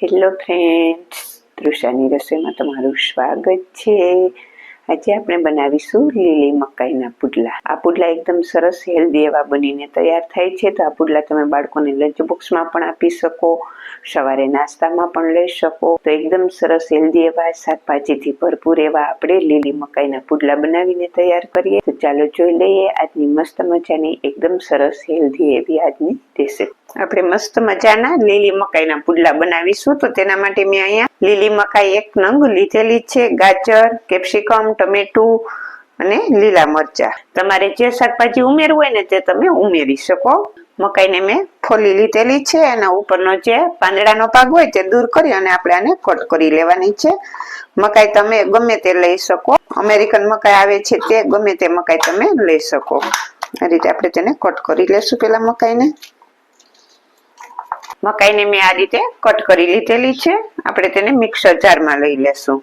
Hello friends, તૃષાની રસોઈમાં તમારું સ્વાગત છે। આજે આપણે બનાવીશું લીલી મકાઈના પુડલા। આ પુડલા એકદમ સરસ હેલ્ધી એવા બનીને તૈયાર થાય છે। તો આ પુડલા તમે બાળકોને લંચ બોક્સમાં પણ આપી શકો, સવારે નાસ્તામાં પણ લઈ શકો। તો એકદમ સરસ હેલ્ધી એવા શાકભાજીથી ભરપૂર એવા આપણે લીલી મકાઈના પુડલા બનાવીને તૈયાર કરીએ। તો ચાલો જોઈ લઈએ આજની મસ્ત મજાની એકદમ સરસ હેલ્ધી એવી આજની રેસીપી। આપણે મસ્ત મજાના લીલી મકાઈના પુડલા બનાવીશું। તો તેના માટે મેં અહીંયા લીલી મકાઈ એક નંગ લીધેલી છે, ગાજર, કેપ્સિકમ, ટમેટું અને લીલા મરચા। તમારે જે શાકભાજી ઉમેરવું હોય ને તે તમે ઉમેરી શકો। મકાઈને મેં ફોલી લીધેલી છે, એના ઉપરનો જે પાંદડાનો ભાગ હોય તે દૂર કરી અને આપણે આને કટ કરી લેવાની છે। મકાઈ તમે ગમે તે લઈ શકો, અમેરિકન મકાઈ આવે છે તે ગમે તે મકાઈ તમે લઈ શકો। આ રીતે આપણે તેને કટ કરી લેશું। પેલા મકાઈને મેં આ રીતે કટ કરી લીધેલી છે। આપણે તેને મિક્સર જારમાં લઈ લેશું।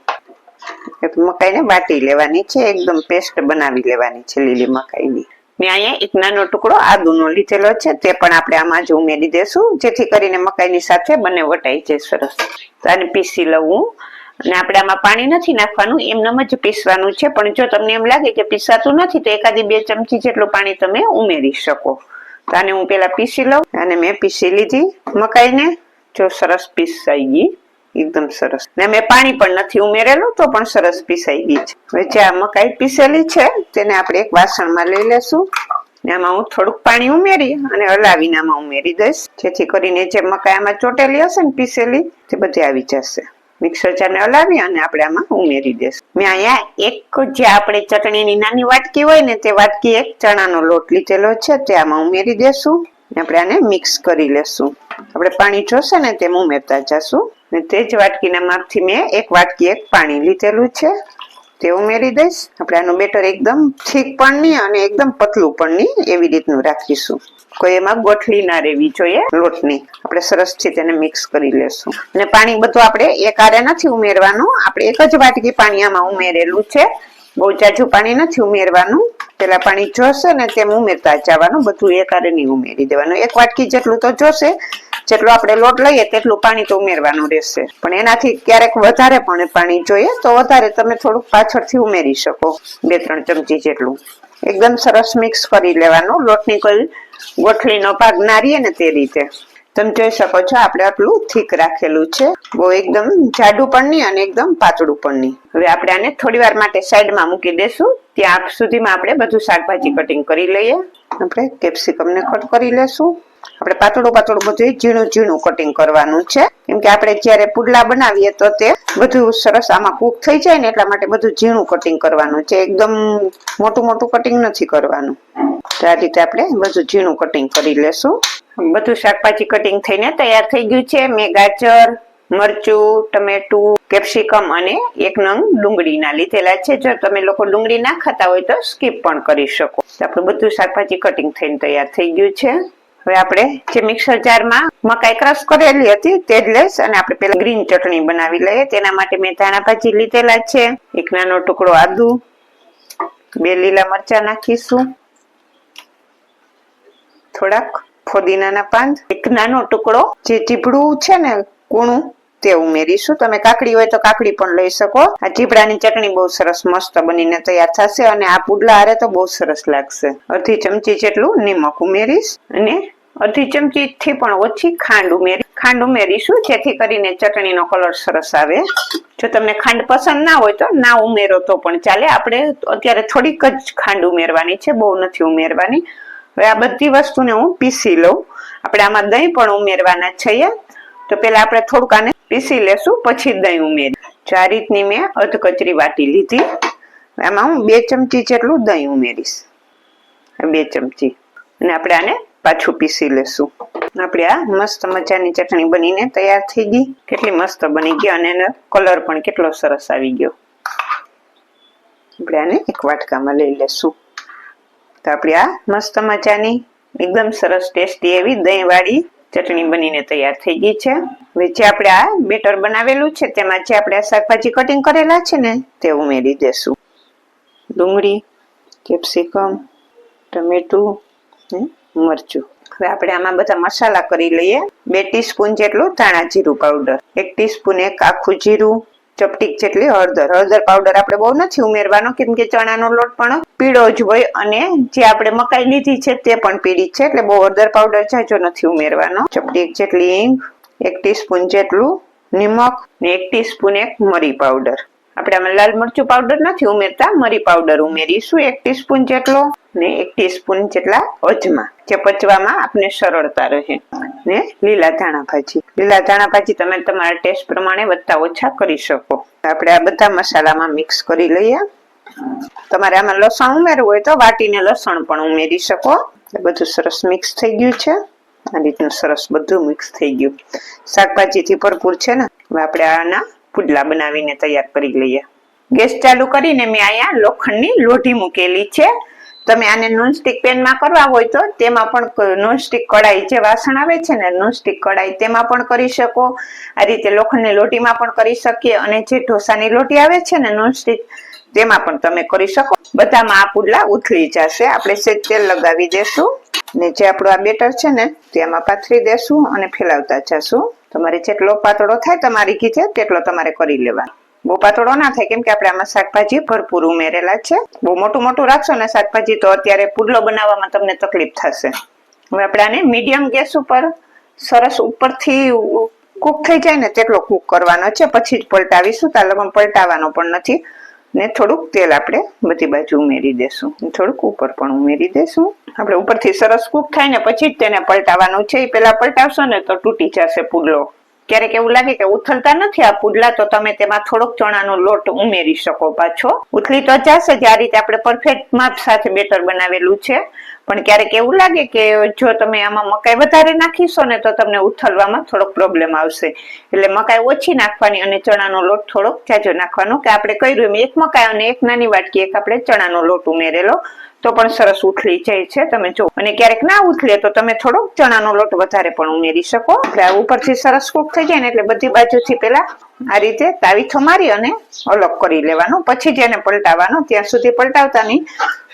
મકાઈને વાટી લેવાની છે, એકદમ પેસ્ટ બનાવી લેવાની છે લીલી મકાઈની। મેં અહીંયા એક નાનો ટુકડો આદુનો લીધેલો છે, તે પણ આપણે આમાં જ ઉમેરી દેશું, જેથી કરીને મકાઈની સાથે બંને વટાઈ જાય સરસ। તો આને પીસી લઉં અને આપણે આમાં પાણી નથી નાખવાનું, એમનેમ જ પીસવાનું છે। પણ જો તમને એમ લાગે કે પીસાતું નથી તો એકાદી 2 ચમચી જેટલું પાણી તમે ઉમેરી શકો। તો આને હું પેલા પીસી લઉં અને મેં પીસી લીધી મકાઈને, જો સરસ પીસાઈ ગઈ એકદમ સરસ, ને મેં પાણી પણ નથી ઉમેરેલું તો પણ સરસ પીસાઈ ગઈ છે। હવે જે આ મકાઈ પીસેલી છે તેને આપણે એક વાસણમાં લઈ લેશું ને આમાં હું થોડુંક પાણી ઉમેરી અને હલાવીને આમાં ઉમેરી દઈશ, જેથી કરીને જે મકાઈ આમાં ચોટેલી હશે ને પીસેલી તે બધી આવી જશે। મિક્સર જારને હલાવી અને આપણે આમાં ઉમેરી દઈશું। મેં અહીંયા એક જે આપણે ચટણીની નાની વાટકી હોય ને તે વાટકી એક ચણાનો લોટ લીધેલો છે, તે આમાં ઉમેરી દેશું। આપણે આને મિક્સ કરી લેશું। આપણે પાણી જોશે ને તેમ ઉમેરતા જશું ને તે જ વાટકીના માપથી મેં એક વાટકી એક પાણી લીધેલું છે, તે ઉમેરી દઈશ। આપણે આનું બેટર એકદમ થીક પણ નહીં અને એકદમ પતલું પણ નહીં એવી રીતનું રાખીશું, કોઈ એમાં ગોઠલી ના રહેવી જોઈએ લોટની। આપણે સરસથી તેને મિક્સ કરી લેશું અને પાણી બધું આપણે એકારે નથી ઉમેરવાનું, આપણે એક જ વાટકી પાણી આમાં ઉમેરેલું છે, બહુ જાજુ પાણી નથી ઉમેરવાનું। પેલા પાણી જોશે ને તેમ ઉમેરતા જવાનું, બધું એકારે નહીં ઉમેરી દેવાનું। એક વાટકી જેટલું તો જોશે, જેટલું આપણે લોટ લઈએ તેટલું પાણી તો ઉમેરવાનું રહેશે, પણ એનાથી ક્યારેક વધારે પણ પાણી જોઈએ તો વધારે તમે થોડુંક પાછળથી ઉમેરી શકો, 2-3 ચમચી જેટલું। એકદમ સરસ મિક્સ કરી લેવાનું, લોટની કોઈ ગોઠલીનો ભાગ ના રહે ને તે રીતે। તમે જોઈ શકો છો આપણે આટલું થીક રાખેલું છે, બહુ એકદમ જાડું પણ નહીં અને એકદમ પાતળું પણ નહીં। હવે આપણે આને થોડી વાર માટે સાઈડમાં મૂકી દેશું, ત્યાં સુધીમાં આપણે બધું શાકભાજી કટિંગ કરી લઈએ। આપણે કેપ્સિકમને કટ કરી લેશું। આપણે પાતળું બધું ઝીણું ઝીણું કટિંગ કરવાનું છે, કેમ કે આપણે જ્યારે પુડલા બનાવીએ તો તે બધું સરસ આમાં કૂક થઈ જાય ને એટલા માટે બધું ઝીણું કટિંગ કરવાનું છે, એકદમ મોટું કટિંગ નથી કરવાનું। તો આ રીતે આપણે બધું ઝીણું કટિંગ કરી લેશું। બધું શાકભાજી કટિંગ થઈને તૈયાર થઈ ગયું છે। મેં ગાજર, મરચું, ટમેટું, કેપ્સિકમ અને એક નંગ ડુંગળીના લીધેલા છે। જો તમે લોકો ડુંગળી ના ખાતા હોય તો સ્કીપ પણ કરી શકો। આપણું બધું શાકભાજી કટિંગ થઈને તૈયાર થઈ ગયું છે। હવે આપણે જે મિક્સર જારમાં મકાઈ ક્રશ કરેલી હતી તે જ લઈશ અને આપણે પેલા ગ્રીન ચટણી બનાવી લઈએ। તેના માટે મેં ધાણા ભાજી લીધેલા છે, એક નાનો ટુકડો આદુ, 2 લીલા મરચા નાખીશું, થોડાક ફુદીનાના પાન, એક નાનો ટુકડો જે ચીભડું છે ને કૂણું તે ઉમેરીશું। તમે કાકડી હોય તો કાકડી પણ લઈ શકો। આ ચીભડાની ચટણી બહુ સરસ મસ્ત બનીને તૈયાર થશે અને આ પુડલા હારે તો બહુ સરસ લાગશે। અડધી ચમચી જેટલું નિમક ઉમેરીશ અને અડધી ચમચી થી પણ ઓછી ખાંડ ઉમેરીશું, જેથી કરીને ચટણીનો કલર સરસ આવે। જો તમને ખાંડ પસંદ ના હોય તો ના ઉમેરો તો પણ ચાલે, આપણે અત્યારે થોડીક જ ખાંડ ઉમેરવાની છે, બહુ નથી ઉમેરવાની। હવે આ બધી વસ્તુને હું પીસી લઉં। આપણે આમાં દહીં પણ ઉમેરવાના છીએ, તો પેલા આપણે થોડુંક આને પીસી લેશું પછી દહીં ઉમેરી। જો આ રીતની મેં અધ કચરી વાટી લીધી, આમાં હું 2 ચમચી જેટલું દહીં ઉમેરીશ, 2 ચમચી, અને આપણે આને પાછું પીસી લેશું। આપણે આ મસ્ત મજાની ચટણી બનીને તૈયાર થઈ ગઈ, કેટલી મસ્ત બની ગઈ અને એનો કલર પણ કેટલો સરસ આવી ગયો। આપણે આને એક વાટકામાં લઈ લેશું। તો આપણે આ મસ્ત મજાની એકદમ સરસ ટેસ્ટી એવી દહીંવાળી ચટણી બનીને તૈયાર થઈ ગઈ છે। હવે જે આપણે આ બેટર બનાવેલું છે તેમાં જે આપણે આ શાકભાજી કટિંગ કરેલા છે ને તે ઉમેરી દેશું। ડુંગળી, કેપ્સિકમ, ટમેટું, મરચું, હવે આપણે આમાં બધા મસાલા કરી લઈએ. 2 ટીસ્પૂન જેટલું ધાણા જીરું પાવડર, 1 ટીસ્પૂન એક આખું જીરું, ચપટીક જેટલી હળદર. હળદર પાવડર આપણે બહુ નથી ઉમેરવાનો કેમ કે ચણાનો લોટ પણ પીળો જ હોય અને જે આપણે મકાઈ લીધી છે તે પણ પીળી છે, એટલે બહુ હળદર પાવડર જાજો નથી ઉમેરવાનો. ચપટીક જેટલી હિંગ, 1 ટીસ્પૂન જેટલું નિમક ને 1 ટીસ્પૂન એક મરી પાવડર. આપણે આમાં લાલ મરચું પાવડર નથી ઉમેરતા, મરી પાવડર ઉમેરીશું 1 ટીસ્પૂન જેટલો ને 1 ટીસ્પૂન જેટલા અજમા, જે પચવામાં આપણે સરળતા રહે. ને લીલા ધાણા ભાજી. લીલા ધાણા ભાજી તમે તમારા ટેસ્ટ પ્રમાણે વધતા ઓછા કરી શકો. આપણે આ બધા મસાલામાં મિક્સ કરી લઈએ. તમારે આમાં લસણ ઉમેરવું હોય તો વાટીને લસણ પણ ઉમેરી શકો. બધું સરસ મિક્સ થઈ ગયું છે. આ રીતનું સરસ બધું મિક્સ થઈ ગયું. શાકભાજીથી ભરપૂર છે ને. હવે આપણે આના પુડલા બનાવીને તૈયાર કરી લઈએ. ગેસ ચાલુ કરીને મેં અહીંયા લોખંડની લોઢી મૂકેલી છે. તમે આને નોનસ્ટિક પેનમાં કરવા હોય તો તેમાં પણ નોનસ્ટિક કઢાઈ જે વાસણ આવે છે ને નોનસ્ટિક કઢાઈ તેમાં પણ કરી શકો. આ રીતે લોખંડની લોઢીમાં પણ કરી શકીએ અને જે ઢોસાની લોઢી આવે છે ને નોનસ્ટિક તેમાં પણ તમે કરી શકો. બધામાં આ પુડલા ઉથલી જશે. આપણે સેજ તેલ લગાવી દેશું ને જે આપણું આ બેટર છે ને તેમાં પાથરી દેશું અને ફેલાવતા જશું. તમારે જેટલો પાતળો થાય તમારી ઘી છે તેટલો તમારે કરી લેવાનો. બહુ પાતળો ના થાય કેમ કે આપણે આમાં શાકભાજી ભરપૂર ઉમેરેલા છે. બહુ મોટું મોટું રાખશો ને શાકભાજી તો અત્યારે પુડલો બનાવવામાં તમને તકલીફ થશે. હવે આપણે આને મીડિયમ ગેસ ઉપર સરસ ઉપરથી કૂક થઈ જાય ને તેટલો કૂક કરવાનો છે, પછી જ પલટાવીશું. તાલમાં પલટાવવાનો પણ નથી. ને થોડુંક તેલ આપણે બધી બાજુ ઉમેરી દેશું, થોડુંક ઉપર પણ ઉમેરી દેશું. આપણે ઉપરથી સરસ કૂક થાય ને પછી જ તેને પલટાવવાનું છે. પેલા પલટાવશો ને તો તૂટી જશે પુડલો. ક્યારેક એવું લાગે કે ઉથલતા નથી આ પુડલા તો તમે તેમાં થોડોક ચણાનો લોટ ઉમેરી શકો પાછો. ઉથલી તો જશે જ. આ રીતે આપણે પરફેક્ટ માપ સાથે બેટર બનાવેલું છે. પણ ક્યારેક એવું લાગે કે જો તમે આમાં મકાઈ વધારે નાખીશો ને તો તમને ઉથલવામાં થોડોક પ્રોબ્લેમ આવશે. એટલે મકાઈ ઓછી નાખવાની અને ચણાનો લોટ થોડોક જાજો નાખવાનો. કે આપણે કર્યું એમ એક મકાઈ અને એક નાની વાટકી એક આપણે ચણાનો લોટ ઉમેરેલો તો પણ સરસ ઉથલી જાય છે. તમે જો. અને ક્યારેક ના ઉથલે તો તમે થોડોક ચણાનો લોટ વધારે પણ ઉમેરી શકો. એટલે ઉપરથી સરસ કૂક થઈ જાય ને એટલે બધી બાજુથી પેલા આ રીતે તાવીથો મારી અને અલગ કરી લેવાનું. પછી જ એને પલટાવવાનો. ત્યાં સુધી પલટાવતા નહીં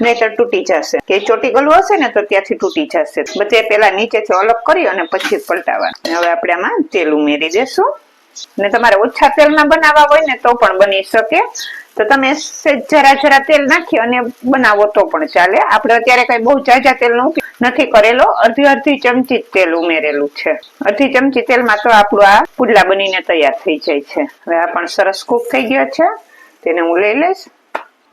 નહીતર તૂટી જશે. કે ચોટી ગળું હશે ને તો ત્યાંથી તૂટી જશે. બધે પેલા નીચેથી અલગ કરી અને પછી પલટાવવાનું. હવે આપણે આમાં તેલ ઉમેરી દેશું. ને તમારે ઓછા તેલમાં બનાવવા હોય ને તો પણ બની શકે. તો તમે જરા જરા તેલ નાખી અને બનાવો તો પણ ચાલે. આપણે અત્યારે કઈ બહુ જાજા તેલનો ઉપયોગ નથી કરેલો. અડધી ચમચી તેલ ઉમેરેલું છે. અડધી ચમચી તેલમાં તો આપણું આ પુડલા બનીને તૈયાર થઈ જાય છે. હવે આ પણ સરસ કૂક થઈ ગયો છે. તેને હું લઈ લઈશ.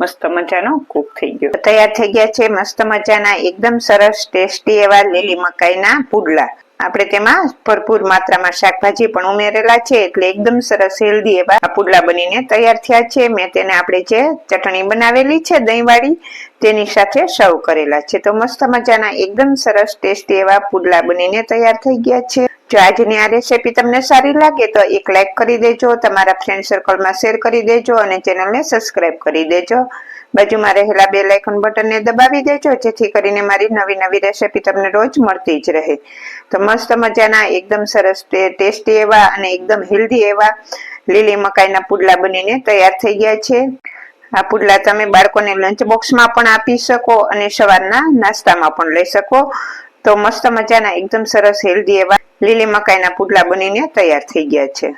મસ્ત મજાનો કૂક થઈ ગયો. તૈયાર થઈ ગયા છે મસ્ત મજાના એકદમ સરસ ટેસ્ટી એવા લીલી મકાઈના પુડલા. આપણે તેમાં ભરપૂર માત્રામાં શાકભાજી પણ ઉમેરેલા છે એટલે એકદમ સરસ હેલ્ધી એવા આ પુડલા બનીને તૈયાર થયા છે. મેં તેને આપણે જે ચટણી બનાવેલી છે દહીં વાળી તેની સાથે સર્વ કરેલા છે. તો મસ્ત મજાના એકદમ સરસ ટેસ્ટી એવા પુડલા બનીને તૈયાર થઈ ગયા છે. જો આજની આ રેસીપી તમને સારી લાગે તો એક લાઈક કરી દેજો, તમારા ફ્રેન્ડ સર્કલમાં શેર કરી દેજો અને ચેનલને સબસ્ક્રાઇબ કરી દેજો. બાજુમાં રહેલા બેલ આઇકન બટનને દબાવી દેજો જેથી કરીને મારી નવી નવી રેસીપી તમને રોજ મળતી જ રહે. તો મસ્ત મજાના એકદમ સરસ ટેસ્ટી એવા અને એકદમ હેલ્ધી એવા લીલી મકાઈના પુડલા બનીને તૈયાર થઈ ગયા છે. આ પુડલા તમે બાળકોને લંચ બોક્સમાં પણ આપી શકો અને સવારના નાસ્તામાં પણ લઈ શકો. તો મસ્ત મજાના એકદમ સરસ હેલ્ધી એવા લીલી મકાઈના પુડલા બનીને તૈયાર થઈ ગયા છે.